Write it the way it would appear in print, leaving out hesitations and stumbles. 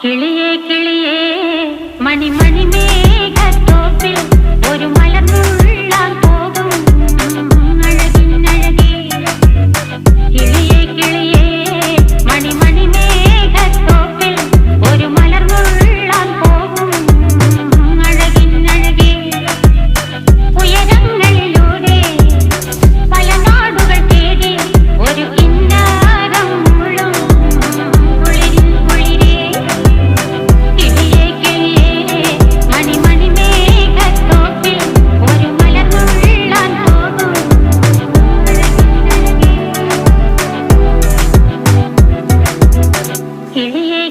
കിളിയേ കിളിയേ മണിമണി മേഘത്തോപ്പിൽ ഒരു മലർന്നുള്ളാൻ പോകും അഴകിനഴകേ. കിളിയേ കിളിയേ മണിമണി മേഘത്തോപ്പിൽ ഒരു മലർന്നുള്ളാൻ പോകും അഴകിനഴകേ. ഉയരങ്ങളിലൂടെ പല നാടുകൾ തേടി ഒരു കിന്നാരം മുള്ളും കുളിരിൻ കുളിരേ. കിളിയേ കിളിയേ മണിമണി മേഘത്തോപ്പിൽ ഒരു മലർന്നുള്ളാൻ പോകും അഴകിനഴകേ. കിളിയേ